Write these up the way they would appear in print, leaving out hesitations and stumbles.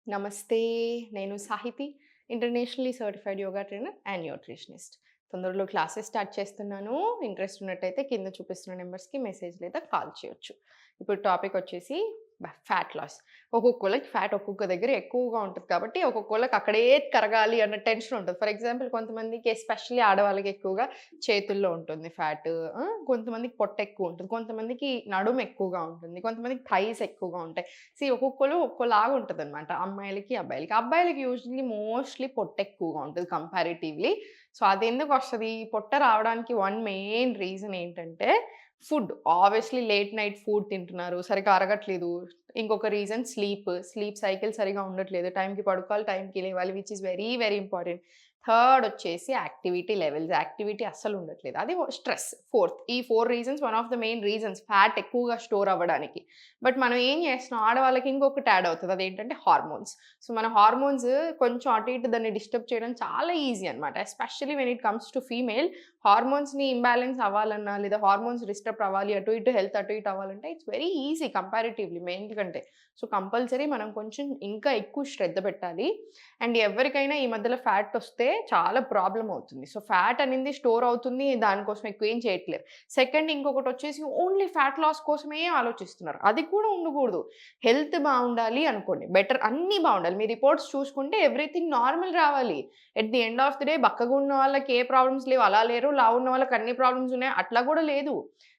నమస్తే. నేను Sahithi. Internationally certified yoga trainer and nutritionist. తొందరలో క్లాసెస్ స్టార్ట్ చేస్తున్నాను. ఇంట్రెస్ట్ ఉన్నట్టయితే కింద చూపిస్తున్న నంబర్స్‌కి మెసేజ్ లేదా కాల్ చేయొచ్చు. ఇప్పుడు టాపిక్ వచ్చేసి ఫ్యాట్ లాస్. ఒక్కొక్కళ్ళకి ఫ్యాట్ ఒక్కొక్క దగ్గర ఎక్కువగా ఉంటది కాబట్టి, ఒక్కొక్కళ్ళకి అక్కడే కరగాలి అన్న టెన్షన్ ఉంటది. ఫర్ ఎగ్జాంపుల్ కొంతమందికి ఎస్పెషల్లీ ఆడవాళ్ళకి ఎక్కువగా చేతుల్లో ఉంటుంది ఫ్యాట్. కొంతమందికి పొట్ట ఎక్కువ ఉంటది. కొంతమందికి నడుము ఎక్కువగా ఉంటుంది. కొంతమందికి థైస్ ఎక్కువగా ఉంటాయి. ఒక్కొక్కళ్ళు ఒక్కోలాగా ఉంటదనమాట. అమ్మాయిలకి, అబ్బాయిలకి. అబ్బాయిలకి యూజువల్లీ మోస్ట్‌లీ పొట్ట ఎక్కువగా ఉంటది కంపారిటివ్‌లీ. సో, అదెందుకొస్తది? పొట్ట రావడానికి వన్ మెయిన్ రీజన్ ఏంటంటే food. Obviously late night food తింటున్నారు. సరిగ్గా అరగట్లేదు. ఇంకొక రీజన్ స్లీప్. స్లీప్ సైకిల్ సరిగ్గా ఉండట్లేదు. టైంకి పడుకోవాలి, టైంకి లేవాలి. Which is very, very important. Third వచ్చేసి యాక్టివిటీ లెవెల్స్. యాక్టివిటీ అస్సలు ఉండట్లేదు. అది స్ట్రెస్. ఫోర్త్. ఈ 4 reasons one of the main reasons fat ఎక్కువగా స్టోర్ అవ్వడానికి. బట్ మనం ఏం చేస్తున్నాం, ఆడవాళ్ళకి ఇంకొకటి యాడ్ అవుతది. అదేంటంటే హార్మోన్స్. సో, మన హార్మోన్స్ కొంచెం అటు ఇటు దాన్ని డిస్టర్బ్ చేయడం చాలా ఈజీ అనమాట. Especially when it comes to female హార్మోన్స్‌ని ఇంబాలెన్స్ అవ్వాలన్నా, లేదా హార్మోన్స్ డిస్టర్బ్ అవ్వాలి, అటు ఇటు హెల్త్ అటు ఇటు అవ్వాలంటే it's very easy comparatively mail కంటే. సో, కంపల్సరీ మనం కొంచెం ఇంకా ఎక్కువ శ్రద్ధ పెట్టాలి. అండ్ ఎవరికైనా ఈ మధ్యలో ఫ్యాట్ వస్తే చాలా ప్రాబ్లమ్ అవుతుంది. సో, ఫ్యాట్ అనేది స్టోర్ అవుతుంది. దానికోసం ఎక్కువ ఏం చేయట్లేదు. సెకండ్ ఇంకొకటొచ్చేసి ఓన్లీ ఫ్యాట్ లాస్ కోసమే ఆలోచిస్తున్నారు. అది కూడా ఉండకూడదు. హెల్త్ బావుండాలి అనుకోండి. బెటర్ అన్నీ బావుండాలి. మీ రిపోర్ట్స్ చూసుకుంటే ఎవ్రీథింగ్ నార్మల్ రావాలి. At the end of the day బక్కగున్న వాళ్ళకి ఏ ప్రాబ్లమ్స్ లేవు. అలా లేరు. లావున్న వాళ్ళకి అన్ని ప్రాబ్లమ్స్ ఉన్నాయి. అట్లా కూడా లేదు.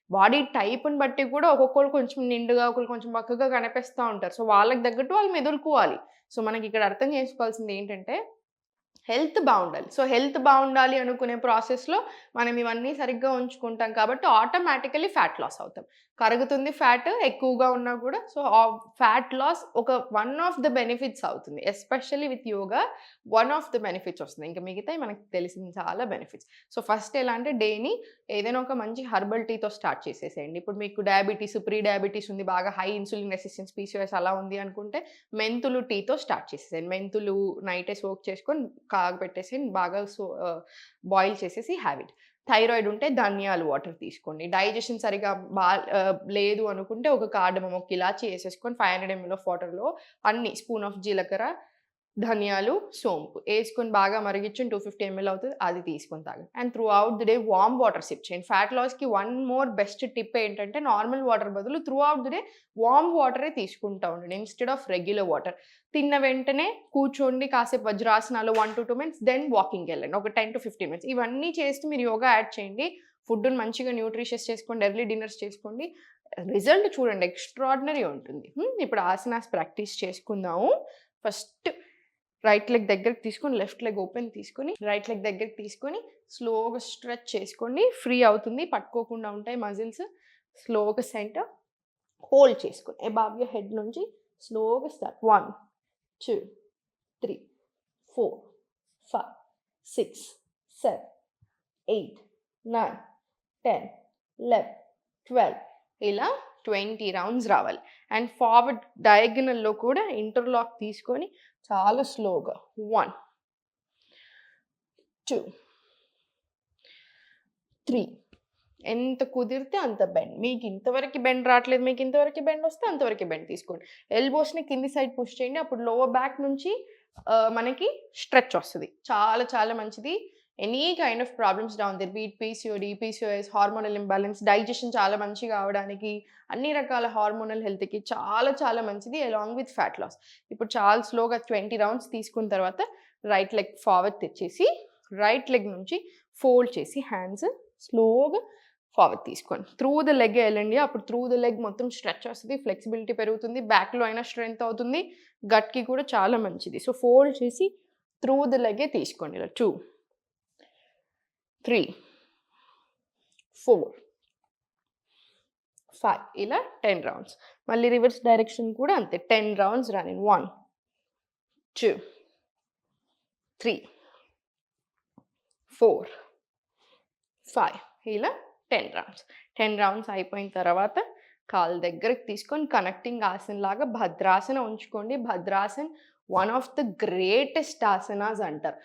బాడీ టైప్‌ని బట్టి కూడా ఒక్కొక్కళ్ళు కొంచెం నిండుగా, ఒకళ్ళు కొంచెం బక్కగా కనిపిస్తా ఉంటారు. సో, వాళ్ళకి తగ్గట్టు వాళ్ళు మెదులుకోవాలి. సో, మనకిక్కడ అర్థం చేసుకోవాల్సింది ఏంటంటే హెల్త్ బావుండాలి. సో, హెల్త్ బావుండాలి అనుకునే ప్రాసెస్‌లో మనం ఇవన్నీ సరిగ్గా ఉంచుకుంటాం కాబట్టి ఆటోమేటికల్లీ ఫ్యాట్ లాస్ అవుతాం. కరుగుతుంది ఫ్యాట్ ఎక్కువగా ఉన్నా కూడా. సో, ఫ్యాట్ లాస్ ఒక వన్ ఆఫ్ ద బెనిఫిట్స్ అవుతుంది. Especially with yoga one of the benefits వస్తుంది. ఇంక మిగతాయి మనకు తెలిసిన చాలా బెనిఫిట్స్. సో, ఫస్ట్ ఎలా అంటే డేని ఏదైనా ఒక మంచి హెర్బల్ టీతో స్టార్ట్ చేసేసేయండి. ఇప్పుడు మీకు డయాబెటిస్, ప్రీ డయాబెటిస్ ఉంది. బాగా హై ఇన్సులిన్ రెసిస్టెన్స్ పీసీఓఎస్ అలా ఉంది అనుకుంటే మెంతులు టీతో స్టార్ట్ చేసేసేయండి. మెంతులు నైటే సోక్ చేసుకొని కాగబెట్టేసి బాగా బాయిల్ చేసేసి హ్యావ్ ఇట్. థైరాయిడ్ ఉంటే ధనియాలు వాటర్ తీసుకోండి. డైజెషన్ సరిగ్గా లేదు అనుకుంటే ఒక కార్డమమ్, ఒక ఇలాచీ ఏసేసుకొని 500 ఎంఎల్ ఆఫ్ వాటర్‌లో అన్ని స్పూన్ ఆఫ్ జీలకర్ర, ధనియాలు, సోంపు ఏసుకొని బాగా మరిగిచ్చుకొని 250 ఎంఎల్ అవుతది. అది తీసుకొని తాగండి. And throughout the day warm water sip చేయండి. ఫ్యాట్ లాస్‌కి వన్ మోర్ బెస్ట్ టిప్ ఏంటంటే నార్మల్ వాటర్ బదులు throughout the day warm వాటరే తీసుకుంటా ఉండండి. Instead of regular water. తిన్న వెంటనే కూర్చోండి కాసేపు వజ్రాసనాలు 1-2 మినిట్స్ దెన్ వాకింగ్‌కెళ్ళండి. ఒక 10-15 మినిట్స్. ఇవన్నీ చేస్తూ మీరు యోగా యాడ్ చేయండి. ఫుడ్‌ని మంచిగా న్యూట్రిషియస్ చేసుకోండి. ఎర్లీ డిన్నర్స్ చేసుకోండి. రిజల్ట్ చూడండి ఎక్స్ట్రార్డినరీ ఉంటుంది. ఇప్పుడు ఆసనాస్ ప్రాక్టీస్ చేసుకుందాము. ఫస్ట్ రైట్ లెగ్ దగ్గరికి తీసుకొని, లెఫ్ట్ లెగ్ ఓపెన్ తీసుకొని, రైట్ లెగ్ దగ్గరికి తీసుకొని, స్లోగా స్ట్రెచ్ చేసుకోండి. ఫ్రీ అవుతుంది. పట్టుకోకుండా ఉంటాయి మజిల్స్. స్లోగా సెంటర్ హోల్డ్ చేసుకొని, అబవ్ యూర్ హెడ్ నుంచి స్లోగా స్టార్ట్. 1, 2, 3, 4, 5, 6, 7, 8, 9, 10, 11, 12 ఇలా 20 రౌండ్స్ రావాలి. అండ్ ఫార్వర్డ్ డయాగనల్‌లో కూడా ఇంటర్లాక్ తీసుకొని చాలా స్లోగా 1, 2, 3 ఎంత కుదిరితే అంత బెండ్. మీకు ఇంతవరకి బెండ్ రావట్లేదు, మీకు ఇంతవరకి బెండ్ వస్తే అంతవరకి బెండ్ తీసుకోండి. ఎల్బోస్‌ని కింది సైడ్ పుష్ చేయండి. అప్పుడు లోవర్ బ్యాక్ నుంచి మనకి స్ట్రెచ్ వస్తది. చాలా చాలా మంచిది. Any kind of problems down there be it PCOD, PCOS, hormonal imbalance, digestion చాలా మంచిగా అవ్వడానికి, అన్ని రకాల హార్మోనల్ హెల్త్‌కి చాలా చాలా మంచిది అలాంగ్ విత్ ఫ్యాట్ లాస్. ఇప్పుడు చాలా స్లోగా 20 రౌండ్స్ తీసుకున్న తర్వాత రైట్ లెగ్ ఫార్వర్డ్ తెచ్చేసి, రైట్ లెగ్ నుంచి ఫోల్డ్ చేసి హ్యాండ్స్ స్లోగా ఫార్వర్డ్ తీసుకోండి. త్రూ ద లెగ్గే ఎళ్ళండి. అప్పుడు త్రూ ద లెగ్ మొత్తం స్ట్రెచ్ వస్తది. ఫ్లెక్సిబిలిటీ పెరుగుతుంది. బ్యాక్‌లో అయినా స్ట్రెంత్ అవుతుంది. గట్‌కి కూడా చాలా మంచిది. సో, ఫోల్డ్ చేసి త్రూ ద లెగ్గే తీసుకోండి. ఇలా 2, 3, 4, 5 ఇలా 10 రౌండ్స్. మళ్ళీ రివర్స్ డైరెక్షన్ కూడా అంతే. 10 రౌండ్స్ రానివ్వండి. 1, 2, 3, 4, 5 ఇలా 10 రౌండ్స్. 10 రౌండ్స్ అయిపోయిన తర్వాత కాళ్ళు దగ్గరికి తీసుకొని కనెక్టింగ్ ఆసన్ లాగా భద్రాసన ఉంచుకోండి. Bhadrasan one of the greatest asanas అంటారు.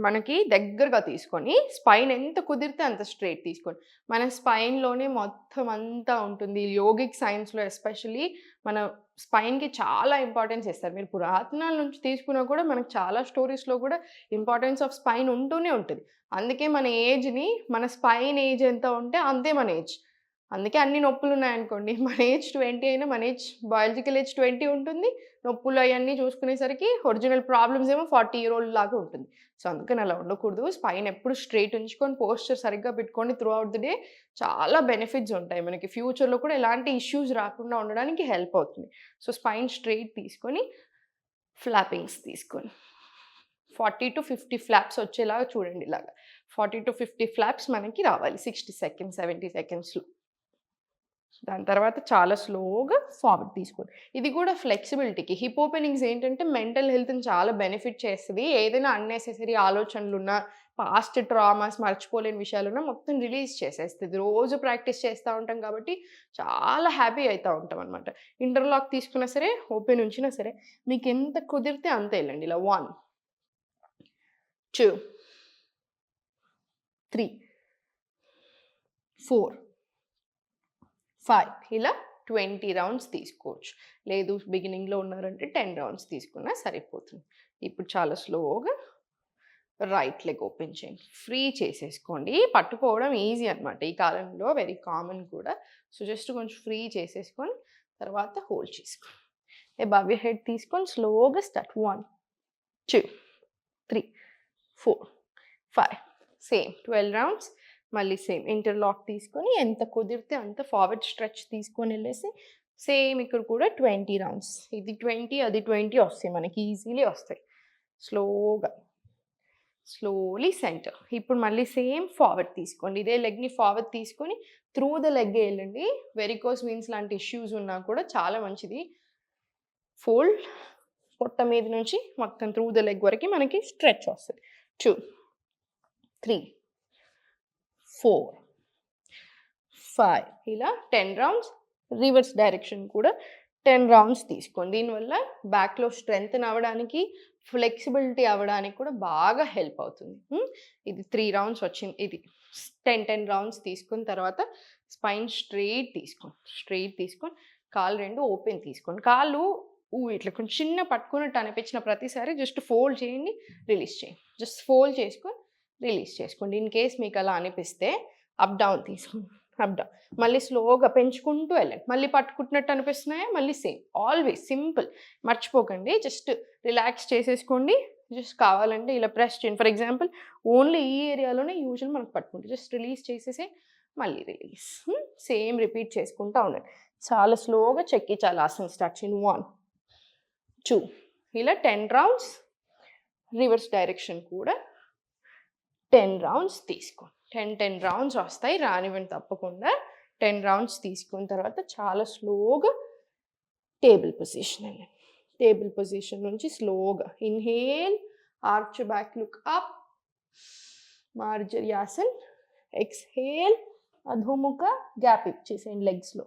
మనకి దగ్గరగా తీసుకొని స్పైన్ ఎంత కుదిరితే అంత స్ట్రెయిట్ తీసుకొని, మన స్పైన్‌లోనే మొత్తం అంతా ఉంటుంది. యోగిక్ సైన్స్‌లో ఎస్పెషల్లీ మన స్పైన్‌కి చాలా ఇంపార్టెన్స్ ఇస్తారు. మీరు పురాతనాల నుంచి తీసుకున్నా కూడా మనకు చాలా స్టోరీస్‌లో కూడా ఇంపార్టెన్స్ ఆఫ్ స్పైన్ ఉంటూనే ఉంటది. అందుకే మన ఏజ్‌ని మన స్పైన్ ఏజ్ ఎంత ఉంటే అంతే మన ఏజ్. అందుకే అన్ని నొప్పులున్నాయనుకోండి, మన ఏజ్ 20 అయినా మన ఏజ్ బయాలజికల్ ఏజ్ 20 ఉంటుంది. నొప్పులు అయన్నీ చూసుకునేసరికి ఒరిజినల్ ప్రాబ్లమ్స్ ఏమో 40 ఇయర్ ఓల్డ్ లాగా ఉంటుంది. సో, అందుకని అలా ఉండకూడదు. స్పైన్ ఎప్పుడు స్ట్రెయిట్ ఉంచుకొని పోస్చర్ సరిగ్గా పెట్టుకొని త్రూ ఔట్ ది డే చాలా బెనిఫిట్స్ ఉంటాయి. మనకి ఫ్యూచర్‌లో కూడా ఎలాంటి ఇష్యూస్ రాకుండా ఉండడానికి హెల్ప్ అవుతుంది. సో, స్పైన్ స్ట్రెయిట్ తీసుకొని ఫ్లాపింగ్స్ తీసుకొని 40-50 ఫ్లాప్స్ వచ్చేలాగా చూడండి ఇలాగా. 40-50 ఫ్లాప్స్ మనకి రావాలి 60 సెకండ్స్, 70 సెకండ్స్‌లో. దాని తర్వాత చాలా స్లోగా ఫార్వర్డ్ తీసుకోండి. ఇది కూడా ఫ్లెక్సిబిలిటీకి. హిప్ ఓపెనింగ్స్ ఏంటంటే మెంటల్ హెల్త్‌ని చాలా బెనిఫిట్ చేస్తది. ఏదైనా అన్నెసెసరీ ఆలోచనలున్నా, పాస్ట్ ట్రామాస్ మర్చిపోలేని విషయాలున్నా మొత్తం రిలీజ్ చేసేస్తది. రోజు ప్రాక్టీస్ చేస్తా ఉంటాం కాబట్టి చాలా హ్యాపీ అయితా ఉంటామనమాట. ఇంటర్లాక్ తీసుకున్నా సరే, ఓపెన్ ఉంచినా సరే మీకెంత కుదిరితే అంత ఎళ్ళండి. ఇలా 1, 2, 3, 4, 5 ఇలా 20 రౌండ్స్ తీసుకోవచ్చు. లేదు బిగినింగ్‌లో ఉన్నారంటే 10 రౌండ్స్ తీసుకున్నా సరిపోతుంది. ఇప్పుడు చాలా స్లోగా రైట్ లెగ్ ఓపెన్ చేయండి. ఫ్రీ చేసేసుకోండి. పట్టుకోవడం ఈజీ అనమాట. ఈ కాలంలో వెరీ కామన్ కూడా. సో, జస్ట్ కొంచెం ఫ్రీ చేసేసుకొని తర్వాత హోల్డ్ చేసుకోండి. అబవ్ యూర్ హెడ్ తీసుకొని స్లోగా స్టార్ట్. 1, 2, 3, 4, 5 same 12 rounds. మళ్ళీ సేమ్ ఇంటర్లాక్ తీసుకొని ఎంత కుదిరితే అంత ఫార్వర్డ్ స్ట్రెచ్ తీసుకొని వెళ్ళేసి సేమ్ ఇక్కడ కూడా 20 రౌండ్స్. ఇది 20 అది 20 వస్తాయి మనకి ఈజీలీ వస్తాయి. Slowly centre. ఇప్పుడు మళ్ళీ సేమ్ ఫార్వర్డ్ తీసుకోండి. ఇదే లెగ్‌ని ఫార్వర్డ్ తీసుకొని త్రూ ద లెగ్ వెళ్ళండి. వెరికోస్ వెయిన్స్ లాంటి ఇష్యూస్ ఉన్నా కూడా చాలా మంచిది. ఫోల్డ్ పొట్ట మీద నుంచి మొత్తం త్రూ ద లెగ్ వరకు మనకి స్ట్రెచ్ వస్తది. 2, 3, 4, 5 ఇలా 10 రౌండ్స్. రివర్స్ డైరెక్షన్ కూడా 10 రౌండ్స్ తీసుకోండి. దీనివల్ల బ్యాక్‌లో స్ట్రెంథెన్ అవ్వడానికి, ఫ్లెక్సిబిలిటీ అవ్వడానికి కూడా బాగా హెల్ప్ అవుతుంది. ఇది 3 రౌండ్స్ వచ్చింది. ఇది 10 రౌండ్స్ తీసుకున్న తర్వాత స్పైన్ స్ట్రెయిట్ తీసుకొని కాళ్ళు 2 ఓపెన్ తీసుకోండి. కాళ్ళు ఇట్లా కొంచెం చిన్న పట్టుకున్నట్టు అనిపించిన ప్రతిసారి జస్ట్ ఫోల్డ్ చేయండి, రిలీజ్ చేయండి. జస్ట్ ఫోల్డ్ చేసుకొని రిలీజ్ చేసుకోండి. ఇన్ కేస్ మీకు అలా అనిపిస్తే అప్ డౌన్ తీసుకోండి. Up down. మళ్ళీ స్లోగా పెంచుకుంటూ వెళ్ళండి. మళ్ళీ పట్టుకుంటున్నట్టు అనిపిస్తున్నాయా? మళ్ళీ సేమ్. Always simple. మర్చిపోకండి. జస్ట్ రిలాక్స్ చేసేసుకోండి. జస్ట్ కావాలంటే ఇలా ప్రెస్ చేయండి. ఫర్ ఎగ్జాంపుల్ ఓన్లీ ఈ ఏరియాలోనే యూజువల్ మనకు పట్టుకుంటాం. జస్ట్ రిలీజ్ చేసేసి మళ్ళీ రిలీజ్. సేమ్ రిపీట్ చేసుకుంటూ ఉండండి. చాలా స్లోగా చెక్కి చాలా ఆసన్ స్టార్ట్ చేయండి. 1, 2 ఇలా 10 రౌండ్స్. రివర్స్ డైరెక్షన్ కూడా 10 రౌండ్స్ తీసుకోండి. 10 రౌండ్స్ వస్తాయి. రానివ్వండి తప్పకుండా. 10 రౌండ్స్ తీసుకున్న తర్వాత చాలా స్లోగా టేబుల్ పొజిషన్ వెళ్ళండి. టేబుల్ పొజిషన్ నుంచి స్లోగా inhale, arch back, look up, Marjaryasan. Exhale, Adhomukha gap ఇచ్చేసేయండి లెగ్స్లో.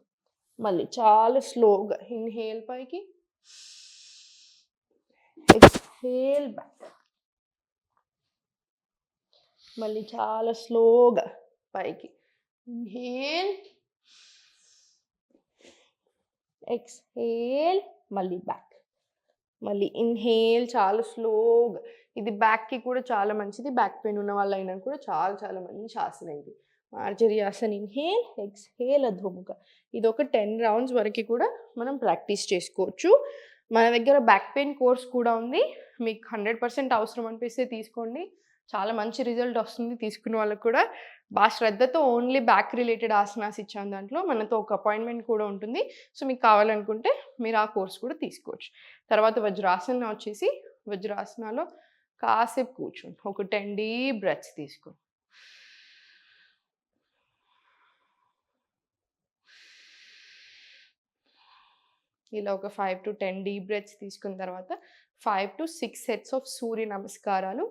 మళ్ళీ చాలా స్లోగా ఇన్హేల్ పైకి, ఎక్స్హేల్ బ్యాక్. మళ్ళీ చాలా స్లోగా పైకి ఇన్హేల్, ఎక్స్హేల్, మళ్ళీ బ్యాక్. మళ్ళీ ఇన్హేల్ చాలా స్లోగా. ఇది బ్యాక్కి కూడా చాలా మంచిది. బ్యాక్ పెయిన్ ఉన్న వాళ్ళైనా కూడా చాలా చాలా మంచి ఆసన ఇది. మార్జర్యాసన్. Inhale, exhale, Adhomukha. ఇది ఒక 10 రౌండ్స్ వరకు కూడా మనం ప్రాక్టీస్ చేసుకోవచ్చు. మన దగ్గర బ్యాక్ పెయిన్ కోర్స్ కూడా ఉంది. మీకు 100% అవసరం అనిపిస్తే తీసుకోండి. చాలా మంచి రిజల్ట్ వస్తుంది తీసుకున్న వాళ్ళకి కూడా. బాగా శ్రద్ధతో ఓన్లీ బ్యాక్ రిలేటెడ్ ఆసనాస్ ఇచ్చాం దాంట్లో. మనతో ఒక అపాయింట్మెంట్ కూడా ఉంటుంది. సో, మీకు కావాలనుకుంటే మీరు ఆ కోర్స్ కూడా తీసుకోవచ్చు. తర్వాత వజ్రాసన వచ్చేసి వజ్రాసనాలో కాసేపు కూర్చోండి. ఒక 10 డీప్ బ్రెత్స్ తీసుకోండి. ఇలా ఒక 5-10 డీప్ బ్రెత్స్ తీసుకున్న తర్వాత 5-6 సెట్స్ ఆఫ్ సూర్య నమస్కారాలు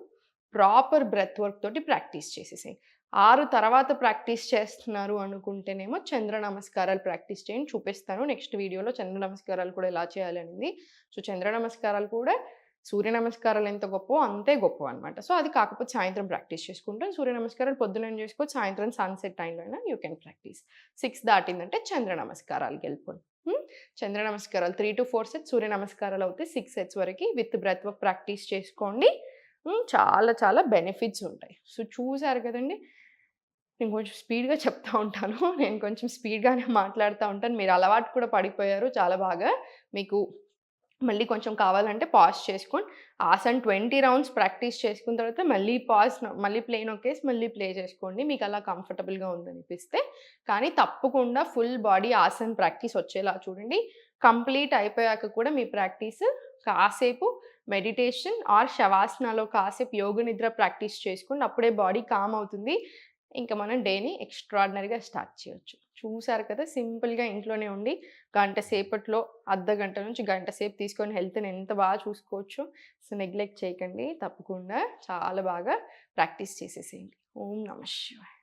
ప్రాపర్ బ్రెత్ వర్క్ తోటి ప్రాక్టీస్ చేసేసేయండి. 6 తర్వాత ప్రాక్టీస్ చేస్తున్నారు అనుకుంటేనేమో చంద్ర నమస్కారాలు ప్రాక్టీస్ చేయండి. చూపిస్తాను నెక్స్ట్ వీడియోలో చంద్ర నమస్కారాలు కూడా ఎలా చేయాలి అనేది. సో, చంద్ర నమస్కారాలు కూడా సూర్య నమస్కారాలు ఎంత గొప్పో అంతే గొప్పవన్నమాట. సో, అది కాకపోతే సాయంత్రం ప్రాక్టీస్ చేసుకుంటాం. సూర్య నమస్కారాలు పొద్దున చేసుకోవచ్చు. సాయంత్రం సన్‌సెట్ టైంలో అయినా యూ కెన్ ప్రాక్టీస్. 6 దాటిందంటే చంద్ర నమస్కారాలకెళ్ళిపోండి. చంద్ర నమస్కారాలు 3-4 సెట్స్, సూర్య నమస్కారాలు అవుతే 6 సెట్స్ వరకి విత్ బ్రెత్ వర్క్ ప్రాక్టీస్ చేసుకోండి. చాలా చాలా బెనిఫిట్స్ ఉంటాయి. సో, చూసారు కదండీ! నేను కొంచెం స్పీడ్‌గా చెప్తా ఉంటాను. నేను కొంచెం స్పీడ్‌గానే మాట్లాడుతా ఉంటాను. మీరు అలవాటు కూడా పడిపోయారు చాలా బాగా. మీకు మళ్ళీ కొంచెం కావాలంటే పాజ్ చేసుకోండి. ఆసన్ 20 రౌండ్స్ ప్రాక్టీస్ చేసుకున్న తర్వాత మళ్ళీ మళ్ళీ ప్లే నొక్కేసి మళ్ళీ ప్లే చేసుకోండి. మీకు అలా కంఫర్టబుల్‌గా ఉందనిపిస్తే. కానీ తప్పకుండా ఫుల్ బాడీ ఆసన్ ప్రాక్టీస్ వచ్చేలా చూడండి. కంప్లీట్ అయిపోయాక కూడా మీ ప్రాక్టీస్ కాసేపు మెడిటేషన్ ఆర్ శవాసనాలో కాసేపు యోగ నిద్ర ప్రాక్టీస్ చేసుకోండి. అప్పుడే బాడీ కామ్ అవుతుంది. ఇంక మనం డేని ఎక్స్‌ట్రార్డినరీగా స్టార్ట్ చేయొచ్చు. చూసారు కదా! సింపుల్‌గా ఇంట్లోనే ఉండి గంట సేపట్లో అర్ధగంట నుంచి గంట సేపు తీసుకొని హెల్త్‌ని ఎంత బాగా చూసుకోవచ్చో. సో, నెగ్లెక్ట్ చేయకండి. తప్పకుండా చాలా బాగా ప్రాక్టీస్ చేసేసేయండి. ఓం నమః శివాయ.